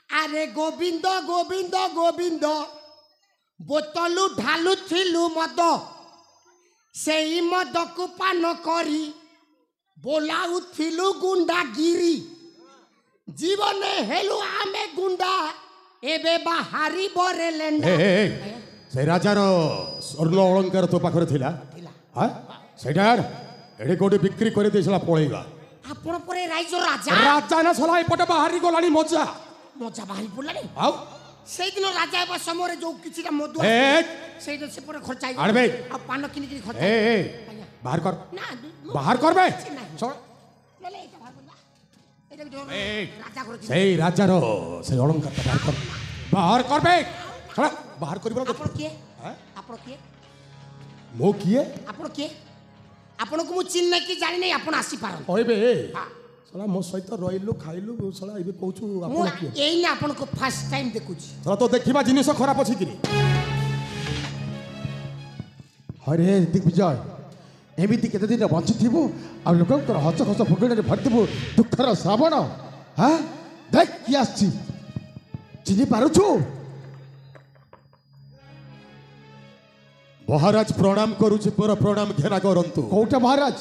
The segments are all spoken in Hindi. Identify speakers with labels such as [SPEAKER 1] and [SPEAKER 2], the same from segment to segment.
[SPEAKER 1] अरे गोविंद गोविंद गोविंद बोतलू ढालू थिलु मद से मद को पान करी बोलाऊ थिलु गुंडा गिरी जीवन हेलु आमे गुंडा एबे बाहारी बरे लेंडा
[SPEAKER 2] से राजार स्वर्ण अलंकार तो पाखरे थिला हां सेटा एडे कोडी बिक्री करे देसला पळेगा
[SPEAKER 1] आपण परे राइजो राजा
[SPEAKER 2] राजा ना सला एपटे बाहारी गलानी मजा
[SPEAKER 1] मजा बाहरी पड़लानी
[SPEAKER 2] आउ
[SPEAKER 1] सेई दिन राजा एबा समय जो किछिटा मधु सेई दिन से परे खर्चाई
[SPEAKER 2] आड़बे
[SPEAKER 1] आ पान किनि किनि खर्चा
[SPEAKER 2] बाहर कर
[SPEAKER 1] ना
[SPEAKER 2] बाहर कर बे
[SPEAKER 1] छोड़ ले ले एटा राजा कर
[SPEAKER 2] सेई राजार से अलंकार बाहर कर बे छोड़ बाहर करबो
[SPEAKER 1] आपण के आपण के
[SPEAKER 2] मो किए
[SPEAKER 1] आपण के आपण को मु चिन्ह की जानि नै आपण आसी पारन
[SPEAKER 2] ओइबे साला मो सहित रहिलु खाइलु साला इबे कहूछु आपण किए
[SPEAKER 1] एई ना आपण को फर्स्ट टाइम देखुछि
[SPEAKER 2] साला तो देखिबा जिनिस खराब अछि किनी
[SPEAKER 3] हरे दिग्विजय एमिति केते दिन बंची थिबु आ लोकंकर हस खस फुगड़े भरथिबु दुखर श्रावण हां देख कि आछि चिनि पारुछु
[SPEAKER 2] महाराज प्रणाम करूछि पर प्रणाम घेरा करंतु
[SPEAKER 3] कोटा महाराज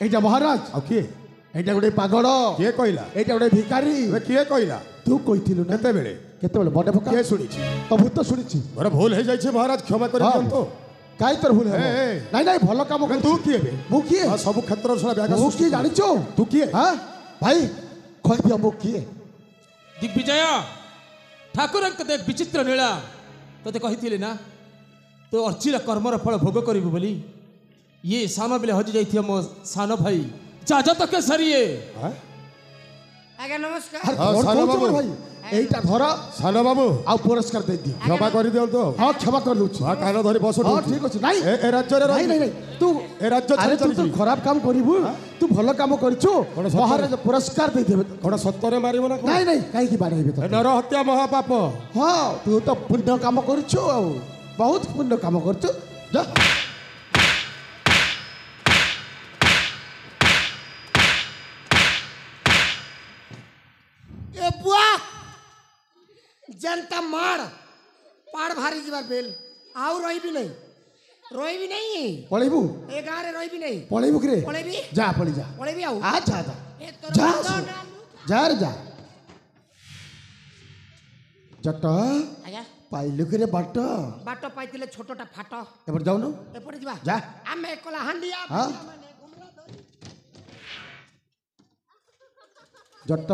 [SPEAKER 3] एटा महाराज
[SPEAKER 2] आ किए
[SPEAKER 3] एटा गोटे पागल
[SPEAKER 2] किए कहला
[SPEAKER 3] एटा गोटे भिखारी
[SPEAKER 2] ए किए कहला
[SPEAKER 3] तू कहिथिलु ना केते बेले बडे फका
[SPEAKER 2] किए सुनिछि
[SPEAKER 3] तो भूत सुनिछि
[SPEAKER 2] मोर भूल हे जाइछे महाराज क्षमा कर दियंतो
[SPEAKER 3] काई तर भूल है नहीं नहीं भलो काम कर
[SPEAKER 2] तू किए बे
[SPEAKER 3] मु किए
[SPEAKER 2] आ सब क्षेत्र साला ब्यागा
[SPEAKER 3] मु किए जानिछो
[SPEAKER 2] तू किए
[SPEAKER 3] हां भाई कहि दिया मु किए
[SPEAKER 4] दिग्विजय ठाकुरंक देख विचित्र लीला तोते कहिथिले ना तो अर्चिर कर्मर फल भोग करिबु बोली ये सानो बेले हजि जाइथियो मो सानो भाई जाजत केसरिए
[SPEAKER 1] आगे नमस्कार
[SPEAKER 3] अरे
[SPEAKER 2] सानो बाबू
[SPEAKER 3] भाई एटा धर
[SPEAKER 2] सानो बाबू
[SPEAKER 3] आ पुरस्कार दे दियो
[SPEAKER 2] क्षमा कर दियंतो
[SPEAKER 3] हां क्षमा कर लुछु
[SPEAKER 2] आ कान धरि बसो
[SPEAKER 3] हां ठीक अछि नहीं
[SPEAKER 2] ए राज्य रे
[SPEAKER 3] नहीं नहीं नहीं तू
[SPEAKER 2] ए राज्य
[SPEAKER 3] अरे
[SPEAKER 2] चल
[SPEAKER 3] तू खराब काम करिबु तू भलो काम करछु महाराज पुरस्कार दे देबे
[SPEAKER 2] कोन सत्तरे मारिबो ना
[SPEAKER 3] नहीं नहीं काई की बारेबे तो
[SPEAKER 2] नर हत्या महापाप
[SPEAKER 3] हां तू तो पुण्य काम करछु आ बहुत पुण्य काम करछु जा
[SPEAKER 1] ए बुआ जनता मार पाड़ भारी जीवार बेल आउ रही भी नहीं
[SPEAKER 3] पळेबु
[SPEAKER 1] ए गां रे रही भी नहीं
[SPEAKER 3] पळेबु करे
[SPEAKER 1] पळेबी
[SPEAKER 3] जा पळी जा
[SPEAKER 1] पळेबी आउ
[SPEAKER 3] आ जा जा
[SPEAKER 1] ए तोर
[SPEAKER 3] जा
[SPEAKER 1] बंधन
[SPEAKER 3] जा रे जा जट
[SPEAKER 1] आया
[SPEAKER 3] पाइलु करे बाट
[SPEAKER 1] बाटो पाइतिले छोटोटा फाटो
[SPEAKER 3] एपर जाउनु
[SPEAKER 1] एपटे जीवा
[SPEAKER 3] जा
[SPEAKER 1] आमे एकला हांडिया
[SPEAKER 3] हाँ।
[SPEAKER 1] माने गुमरा धरी
[SPEAKER 3] जट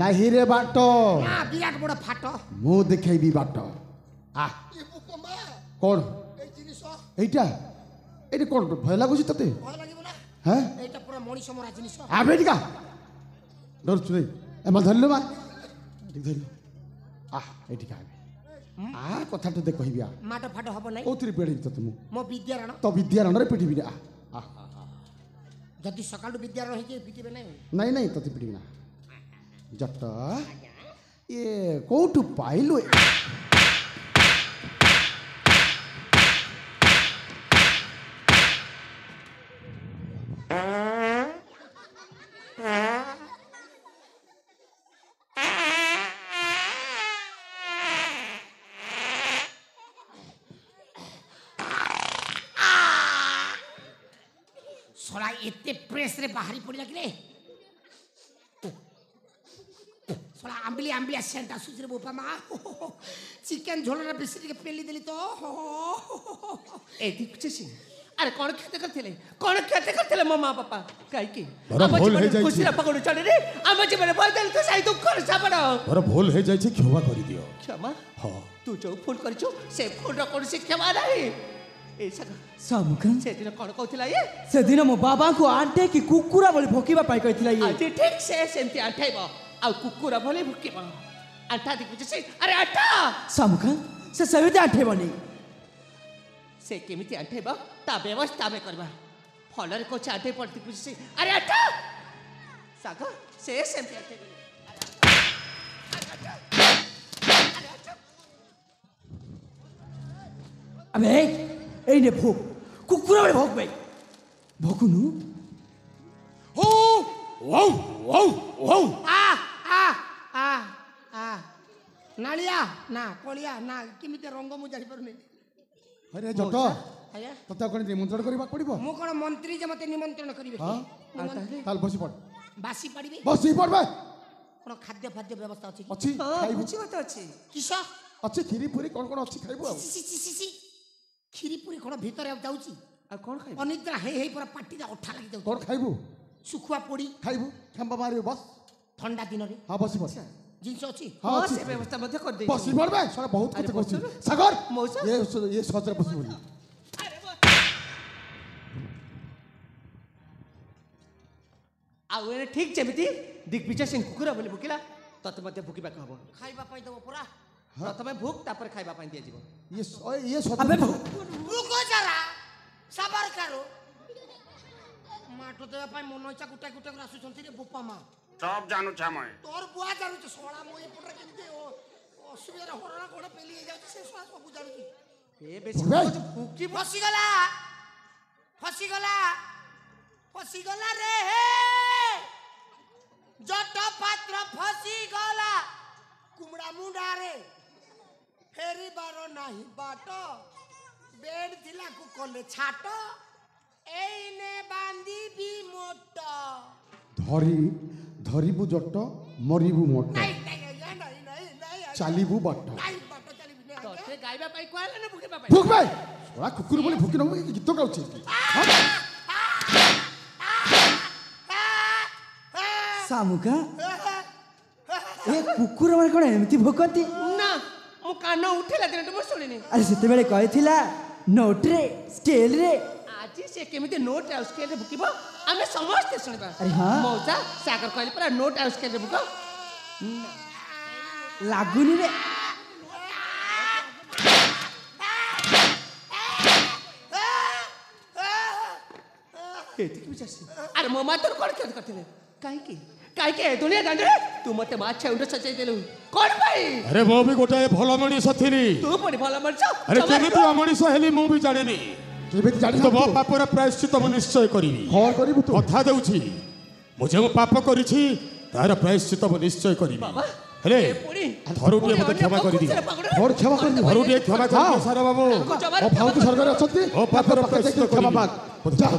[SPEAKER 3] नाही रे बाट
[SPEAKER 1] ना विराट बड़ फाटो
[SPEAKER 3] मु देखेबी बाट आ
[SPEAKER 1] ए बुकमा
[SPEAKER 3] कोन
[SPEAKER 1] ए जिनिस
[SPEAKER 3] एटा एटा कोन भय लागुछि तते
[SPEAKER 1] भय लागिबो ना
[SPEAKER 3] हैं
[SPEAKER 1] एटा पूरा मणि समरा जिनिस
[SPEAKER 3] आ बेटिका डर छुई ए म धरलो मा ठीक धरलो आ एटिका आ कथा ते कहबी आ
[SPEAKER 1] माटो फाटो हबो नै
[SPEAKER 3] ओतरी पेड़ी तते मु
[SPEAKER 1] मो विद्यारण
[SPEAKER 3] तो विद्यारण रे पिटिबी आ आ
[SPEAKER 1] जदि सकाळु विद्यारण होई के पिटिबे नै
[SPEAKER 3] नहीं नहीं तते पिटिबी ना जट ये कोटु पाइलो
[SPEAKER 1] सोला एते प्रेस रे बाहरी पड़िला कि रे सोला आंबली सेंटा सुजरे बोपा मा चिकन झोल रे बेसी के पेली देली तो ए दिखछ सी अरे कोन खेते करथिले मो मां पापा काई की
[SPEAKER 2] बड़ा भूल हे जाई
[SPEAKER 1] खुशी रा पकड़ चढ़े रे आम जीवन बदल तो साई दुख कर साबड़
[SPEAKER 2] मोर भूल हे जाई क्षमा कर दियो
[SPEAKER 1] क्षमा
[SPEAKER 2] हां
[SPEAKER 1] तू जो फोन करछु से फोन रा कोन से क्षमा नाही ए सका
[SPEAKER 5] सामुखन
[SPEAKER 1] से दिन कोन कहथिला ये
[SPEAKER 5] से दिन मो बाबा को आंटे की कुकुरा बोली भोकीबा पाई कहथिला ये
[SPEAKER 1] आज ठीक से सेंती आठाइबो आ कुकुरा बोली भुकीबो आठा दिखछ से अरे आठा
[SPEAKER 5] सामुखन से सविते आंटे बनी
[SPEAKER 1] से केमिति आठेबो ता व्यवस्था में करबा फलर को चाटे पड़ती कुछ से अरे आठा सागा से सेंती आठे
[SPEAKER 5] अबे ए ने भोक कुकुरा बोली भोक बे भोकुनु
[SPEAKER 2] ओ वाओ वाओ वाओ
[SPEAKER 1] आ आ आ आ नालिया ना कलिया ना केमिति रंग मु जानि परने
[SPEAKER 3] अरे जट
[SPEAKER 1] आया
[SPEAKER 3] तते कोन निमंत्रण करबा पड़िबो
[SPEAKER 1] मु कोन मंत्री जे मते निमंत्रण करिवे
[SPEAKER 3] ताल बसी पड़
[SPEAKER 1] बासी पड़िबे
[SPEAKER 3] बसी पड़बे
[SPEAKER 1] कोन खाद्य खाद्य व्यवस्था अछि
[SPEAKER 3] अछि खाइबु
[SPEAKER 5] କିଛି କଥା ଅଛି
[SPEAKER 1] किस
[SPEAKER 3] अछि खीरी पूरी कोन अछि खाइबु आ
[SPEAKER 1] सी खीरी पूरी कोन भीतर जाउची
[SPEAKER 5] ଆଉ କ'ଣ ଖାଇବ
[SPEAKER 1] अनिद्रा हे पूरा पाटी दा अठा लागि जाउची
[SPEAKER 3] कोन खाइबु
[SPEAKER 1] सुखुआ पोड़ी
[SPEAKER 3] खाइबु खंबा मारिबो बस
[SPEAKER 1] ठंडा दिन रे
[SPEAKER 3] हां बसी पड़
[SPEAKER 1] जिंस अछि
[SPEAKER 3] हां
[SPEAKER 5] ହଁ
[SPEAKER 3] अछि
[SPEAKER 5] ସେ ବ୍ୟବସ୍ଥା ମଧ୍ୟ କରିଦେଇ
[SPEAKER 3] बसी पड़बे सारा बहुत
[SPEAKER 5] अरे
[SPEAKER 3] कथे कहछि
[SPEAKER 5] बसु।
[SPEAKER 3] सागर
[SPEAKER 5] मौसा।
[SPEAKER 3] ये सजर बसी बोली
[SPEAKER 5] ଆଉ ଏନେ ଠିକ ଯେମିତି ଦିଗ୍ବିଜୟ ସିଂ କୁକୁରା ବୋଲି ଭୁକିଲା ତତେ ମଧ୍ୟ ଭୁକିବାକୁ ହବ
[SPEAKER 1] खाइबा पाई दबो पूरा
[SPEAKER 5] ପ୍ରଥମେ ଭୁକ୍ तापर ଖାଇବା ପାଇଁ ଦିଆଯିବ
[SPEAKER 3] ये सजर
[SPEAKER 5] अबे
[SPEAKER 1] रुको जरा सबर करो माटो देवा पाई मन इच्छा गुटा गुटा कर आसुछंती रे बोपा मा
[SPEAKER 6] सब जानू छा मैं
[SPEAKER 1] तोर बुआ जानुछ सोळा मो एपटा केमते असुबिधा हरणा कोड पेली हे जाउछ से सोळा सब जानुछ
[SPEAKER 5] ଏ ବେଶୀ
[SPEAKER 3] ଭାଇ।
[SPEAKER 5] ଭୁକି
[SPEAKER 1] फसी गला रे जट पात्र फसी गला कुमड़ा मुंडा रे फेरी बारो नाही बाट बेड थिला को कोले छाट एइने बांधी भी मोट
[SPEAKER 3] धरिबु जट मरिबु मोट
[SPEAKER 1] नहीं नहीं नहीं
[SPEAKER 3] चालिबु बाट
[SPEAKER 1] नहीं बाट चली भी नहीं
[SPEAKER 5] ତତେ ଗାଇବା ପାଇଁ କୁହାହେଲା ନା ଭୁକିବା ପାଇଁ
[SPEAKER 3] फुक भाई सोळा कुकुर बोली फुकी न गीत गाउछि
[SPEAKER 5] ସାମୁକା ଏ କୁକୁର ମାନେ କ'ଣ ଏମିତି ଭୋକନ୍ତି
[SPEAKER 1] ना मु कान उठेला दिन तो मु सुनिनी
[SPEAKER 5] ଆରେ ସେତେବେଳେ କହିଥିଲା ନୋଟରେ ସ୍କେଲରେ
[SPEAKER 1] আজি से केमिति नोट आ स्केल रे भुकिबो आमे समस्त सुनिबा
[SPEAKER 5] अरे हाँ।
[SPEAKER 1] मौसा सागर कहले परा नोट आ स्केल रे भुको
[SPEAKER 5] ଲାଗୁନି ରେ
[SPEAKER 1] एतिक विचारसी अरे मो मातर कोन केत करथिले काहे की ए दुनिया दांडे तू मते माछा उंड सचाई देलु कोन भाई
[SPEAKER 2] अरे मो भी गोटाए भल मनीष थिली
[SPEAKER 1] तू पड़ी भला मरछ
[SPEAKER 2] अरे केमिति मनीष हेली मु भी जानिनी
[SPEAKER 3] केबे जानि
[SPEAKER 2] तो मो पापर प्रायश्चित मु निश्चय करिवी
[SPEAKER 3] कौन करिबु तू
[SPEAKER 2] कथा देउछि मु जे पाप करिछि तार प्रायश्चित मु निश्चय करिवी हेले
[SPEAKER 1] पुणी
[SPEAKER 2] थरुटिए मते क्षमा करि दियो
[SPEAKER 3] और क्षमा कर
[SPEAKER 2] थरुटिए क्षमा कर दियो सारा बाबू
[SPEAKER 3] ओ फाउतु सरकार अछंती
[SPEAKER 2] ओ पापर प्रायश्चित
[SPEAKER 3] क्षमा
[SPEAKER 2] करिवी
[SPEAKER 3] माग जा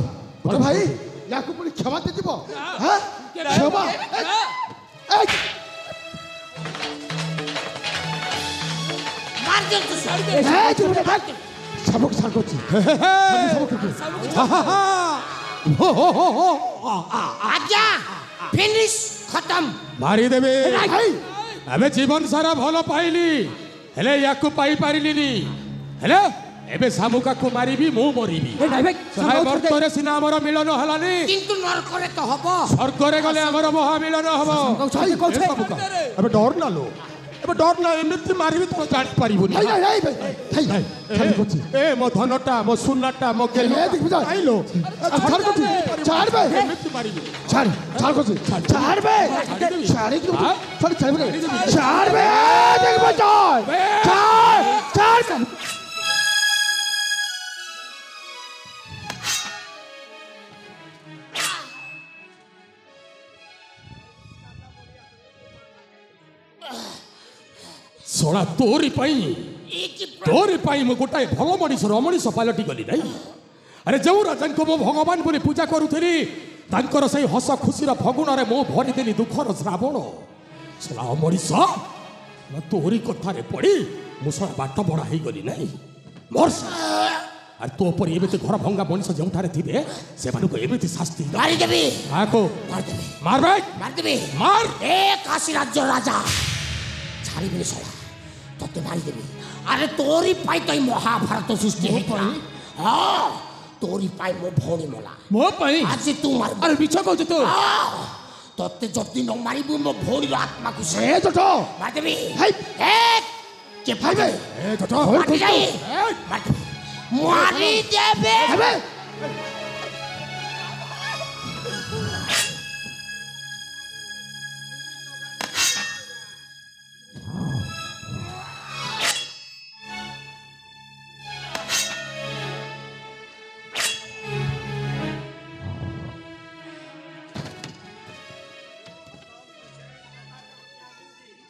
[SPEAKER 3] अरे भाई याकू पुणी क्षमा दे दिबो हां क्षमा ए
[SPEAKER 1] मार दे तू साड़ी दे
[SPEAKER 3] ए चुप रे भाग सबक सागोची
[SPEAKER 1] आजा फिनिश खत्म
[SPEAKER 2] मारी देबे
[SPEAKER 3] भाई
[SPEAKER 2] अबे जीवन सारा भल पाइली हेले याकू पाई पारिलिनी हेले एबे सामुका को मारिबी मु मरिबी
[SPEAKER 5] ए भाई
[SPEAKER 2] सहाय वर्तरे सिना हमर मिलन हलानी
[SPEAKER 1] किंतु नरकरे तो हबो
[SPEAKER 2] स्वर्गरे गले हमर महामिलन हबो
[SPEAKER 5] भाई कौन छे
[SPEAKER 2] अबे डर ना लो एबे डर ना एमिति मारिबी तो जानि पारिबोनी
[SPEAKER 3] भाई भाई भाई सागोची
[SPEAKER 2] ए मो धनटा मो सुनाटा मो गेलो
[SPEAKER 3] ए देख बुझा
[SPEAKER 2] आइलो
[SPEAKER 3] सागोची छाड़ बे
[SPEAKER 2] एमिति मारिबी
[SPEAKER 3] छाड़ सागोची छाड़ बे छाड़ की छाड़ बे छाड़ बे देख बुझा छाड़
[SPEAKER 2] सोळा तोरी पाई मु गोटाए भल मनीष रमणीष पालटी गली नहीं अरे जो राजा को मो भगवान बोली पूजा करुथली तांकर सही हस खुशीर फगुण रे मो भरिदेली दुखर श्रावण सोळा मनीष तोरी कथारे पड़ी मुसला बाट बड़ा ही गली नहीं मोर अरे तो पर एबे घर भंगा मनीष जोठारे थिबे से मानको एबे शास्ति
[SPEAKER 1] मारी देबी
[SPEAKER 2] आको
[SPEAKER 1] मार देबी
[SPEAKER 2] मार बे
[SPEAKER 1] मार देबी
[SPEAKER 2] मार
[SPEAKER 1] ए काशी राज्य राजा छाड़ी भी सोला तते मारी देबी अरे तोरी पाई तो महाभारत सृष्टि हेतला हां तोरी पाई मो भौणी मला
[SPEAKER 4] मो पई
[SPEAKER 1] आज तू मार
[SPEAKER 4] अरे मिछ कहू तू
[SPEAKER 1] तते जति न मारिबू मो भौणी आत्मा को से
[SPEAKER 3] ए जटो
[SPEAKER 1] मार देबी
[SPEAKER 3] हाय
[SPEAKER 1] ए के भागे
[SPEAKER 3] ए जटो
[SPEAKER 1] मार जाई मार देबी मारी देबे
[SPEAKER 3] अबे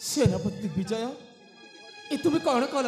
[SPEAKER 4] सेनापति विजय ଏ ତୁମେ କ'ଣ କଲ